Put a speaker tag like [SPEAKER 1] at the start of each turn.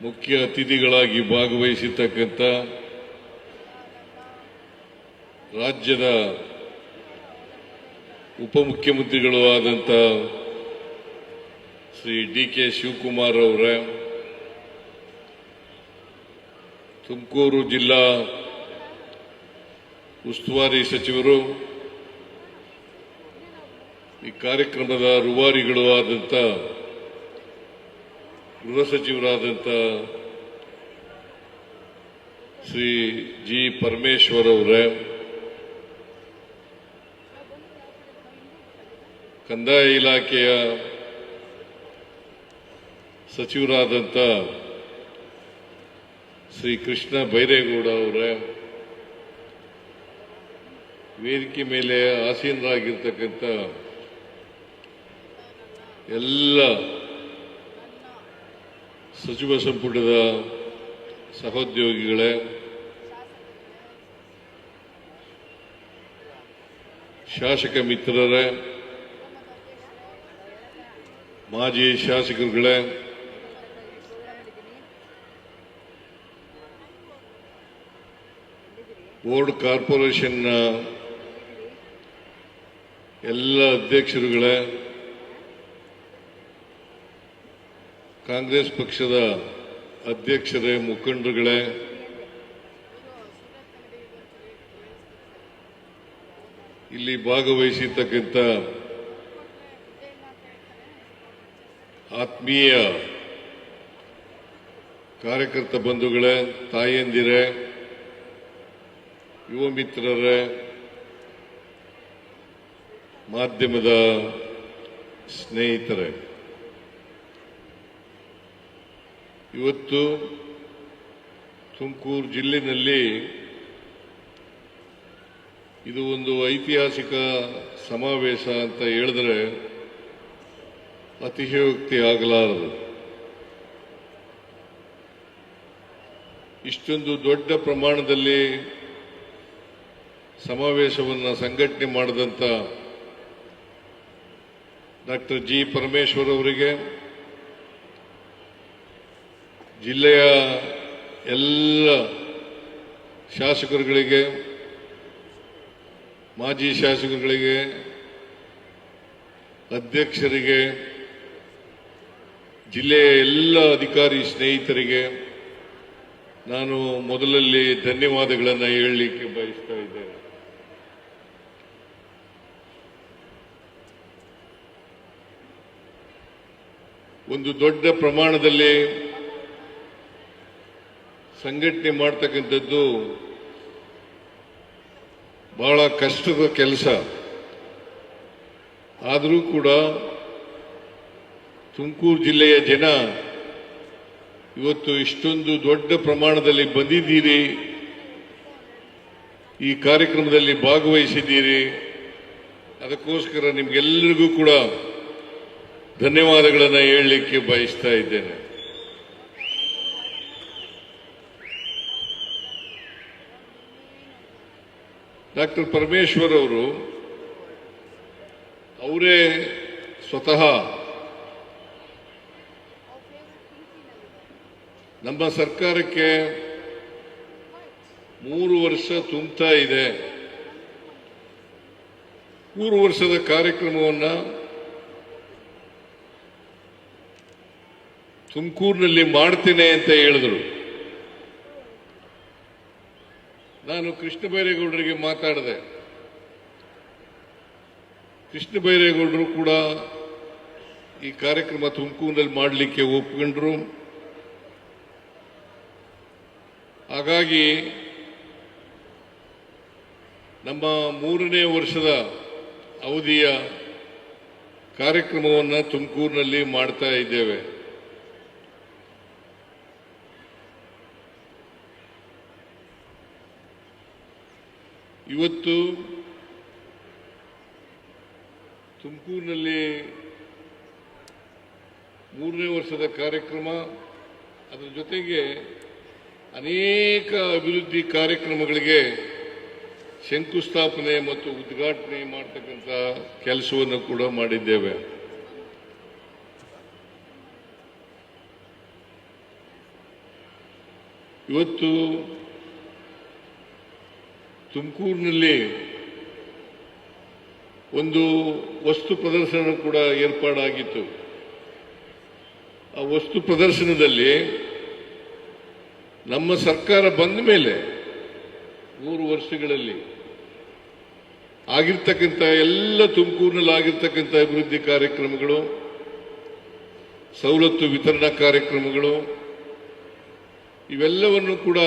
[SPEAKER 1] ಮುಖ್ಯ ಅತಿಥಿಗಳಾಗಿ ಭಾಗವಹಿಸಿರ್ತಕ್ಕಂಥ ರಾಜ್ಯದ ಉಪಮುಖ್ಯಮಂತ್ರಿಗಳು ಆದಂಥ ಶ್ರೀ ಡಿ.ಕೆ. ಶಿವಕುಮಾರ್ ಅವರೇ, ತುಮಕೂರು ಜಿಲ್ಲಾ ಉಸ್ತುವಾರಿ ಸಚಿವರು, ಈ ಕಾರ್ಯಕ್ರಮದ ರೂವಾರಿಗಳು ಆದಂಥ ಗೃಹ ಸಚಿವರಾದಂಥ ಶ್ರೀ ಜಿ. ಪರಮೇಶ್ವರ್ ಅವರೇ, ಕಂದಾಯ ಇಲಾಖೆಯ ಸಚಿವರಾದಂಥ ಶ್ರೀ ಕೃಷ್ಣ ಬೈರೇಗೌಡ ಅವರೇ, ವೇದಿಕೆ ಮೇಲೆ ಆಸೀನರಾಗಿರ್ತಕ್ಕಂಥ ಎಲ್ಲ ಸಚಿವ ಸಂಪುಟದ ಸಹೋದ್ಯೋಗಿಗಳೇ, ಶಾಸಕ ಮಿತ್ರರೇ, ಮಾಜಿ ಶಾಸಕರುಗಳೇ, ಬೋರ್ಡ್ ಕಾರ್ಪೊರೇಷನ್ನ ಎಲ್ಲ ಅಧ್ಯಕ್ಷರುಗಳೇ, ಕಾಂಗ್ರೆಸ್ ಪಕ್ಷದ ಅಧ್ಯಕ್ಷರೇ, ಮುಖಂಡರುಗಳೇ, ಇಲ್ಲಿ ಭಾಗವಹಿಸಿರ್ತಕ್ಕಂಥ ಆತ್ಮೀಯ ಕಾರ್ಯಕರ್ತ ಬಂಧುಗಳೇ, ತಾಯಂದಿರೇ, ಯುವ ಮಿತ್ರರೇ, ಮಾಧ್ಯಮದ ಸ್ನೇಹಿತರೇ, ಇವತ್ತು ತುಮಕೂರು ಜಿಲ್ಲೆಯಲ್ಲಿ ಇದು ಒಂದು ಐತಿಹಾಸಿಕ ಸಮಾವೇಶ ಅಂತ ಹೇಳಿದ್ರೆ ಅತಿಶಯೋಕ್ತಿ ಆಗಲಾರದು. ಇಷ್ಟೊಂದು ದೊಡ್ಡ ಪ್ರಮಾಣದಲ್ಲಿ ಸಮಾವೇಶವನ್ನು ಸಂಘಟನೆ ಮಾಡಿದಂಥ ಡಾಕ್ಟರ್ ಜಿ. ಪರಮೇಶ್ವರ್ ಅವರಿಗೆ, ಜಿಲ್ಲೆಯ ಎಲ್ಲ ಶಾಸಕರುಗಳಿಗೆ, ಮಾಜಿ ಶಾಸಕರುಗಳಿಗೆ, ಅಧ್ಯಕ್ಷರಿಗೆ, ಜಿಲ್ಲೆಯ ಎಲ್ಲ ಅಧಿಕಾರಿ ಸ್ನೇಹಿತರಿಗೆ ನಾನು ಮೊದಲಲ್ಲಿ ಧನ್ಯವಾದಗಳನ್ನು ಹೇಳಲಿಕ್ಕೆ ಬಯಸ್ತಾ ಇದ್ದೇನೆ. ಒಂದು ದೊಡ್ಡ ಪ್ರಮಾಣದಲ್ಲಿ ಸಂಘಟನೆ ಮಾಡ್ತಕ್ಕಂಥದ್ದು ಬಹಳ ಕಷ್ಟದ ಕೆಲಸ. ಆದರೂ ಕೂಡ ತುಮಕೂರು ಜಿಲ್ಲೆಯ ಜನ ಇವತ್ತು ಇಷ್ಟೊಂದು ದೊಡ್ಡ ಪ್ರಮಾಣದಲ್ಲಿ ಬಂದಿದ್ದೀರಿ, ಈ ಕಾರ್ಯಕ್ರಮದಲ್ಲಿ ಭಾಗವಹಿಸಿದ್ದೀರಿ. ಅದಕ್ಕೋಸ್ಕರ ನಿಮ್ಗೆಲ್ಲರಿಗೂ ಕೂಡ ಧನ್ಯವಾದಗಳನ್ನು ಹೇಳಲಿಕ್ಕೆ ಬಯಸ್ತಾ ಇದ್ದೇನೆ. ಡಾಕ್ಟರ್ ಪರಮೇಶ್ವರ್ ಅವರು ಅವರೇ ಸ್ವತಃ ನಮ್ಮ ಸರ್ಕಾರಕ್ಕೆ 3 ವರ್ಷ ತುಂಬುತ್ತಾ ಇದೆ. 3 ವರ್ಷದ ಕಾರ್ಯಕ್ರಮವನ್ನು ತುಮಕೂರಿನಲ್ಲಿ ಮಾಡ್ತೇನೆ ಅಂತ ಹೇಳಿದರು. ನಾನು ಕೃಷ್ಣ ಬೈರೇಗೌಡರಿಗೆ ಮಾತಾಡಿದೆ. ಕೃಷ್ಣ ಬೈರೇಗೌಡರು ಕೂಡ ಈ ಕಾರ್ಯಕ್ರಮ ತುಮಕೂರಿನಲ್ಲಿ ಮಾಡಲಿಕ್ಕೆ ಒಪ್ಪಿಕೊಂಡ್ರು. ಹಾಗಾಗಿ ನಮ್ಮ 3ನೇ ವರ್ಷದ ಅವಧಿಯ ಕಾರ್ಯಕ್ರಮವನ್ನು ತುಮಕೂರಿನಲ್ಲಿ ಮಾಡ್ತಾ ಇದ್ದೇವೆ. ಇವತ್ತು ತುಮಕೂರಿನಲ್ಲಿ 3ನೇ ವರ್ಷದ ಕಾರ್ಯಕ್ರಮ, ಅದರ ಜೊತೆಗೆ ಅನೇಕ ಅಭಿವೃದ್ಧಿ ಕಾರ್ಯಕ್ರಮಗಳಿಗೆ ಶಂಕುಸ್ಥಾಪನೆ ಮತ್ತು ಉದ್ಘಾಟನೆ ಮಾಡತಕ್ಕಂಥ ಕೆಲಸವನ್ನು ಕೂಡ ಮಾಡಿದ್ದೇವೆ. ಇವತ್ತು ತುಮಕೂರಿನಲ್ಲಿ ಒಂದು ವಸ್ತು ಪ್ರದರ್ಶನ ಕೂಡ ಏರ್ಪಾಡಾಗಿತ್ತು. ಆ ವಸ್ತು ಪ್ರದರ್ಶನದಲ್ಲಿ ನಮ್ಮ ಸರ್ಕಾರ ಬಂದ ಮೇಲೆ 3 ವರ್ಷಗಳಲ್ಲಿ ಆಗಿರ್ತಕ್ಕಂಥ ಎಲ್ಲ ತುಮಕೂರಿನಲ್ಲಿ ಆಗಿರ್ತಕ್ಕಂಥ ಅಭಿವೃದ್ಧಿ ಕಾರ್ಯಕ್ರಮಗಳು, ಸವಲತ್ತು ವಿತರಣಾ ಕಾರ್ಯಕ್ರಮಗಳು, ಇವೆಲ್ಲವನ್ನು ಕೂಡ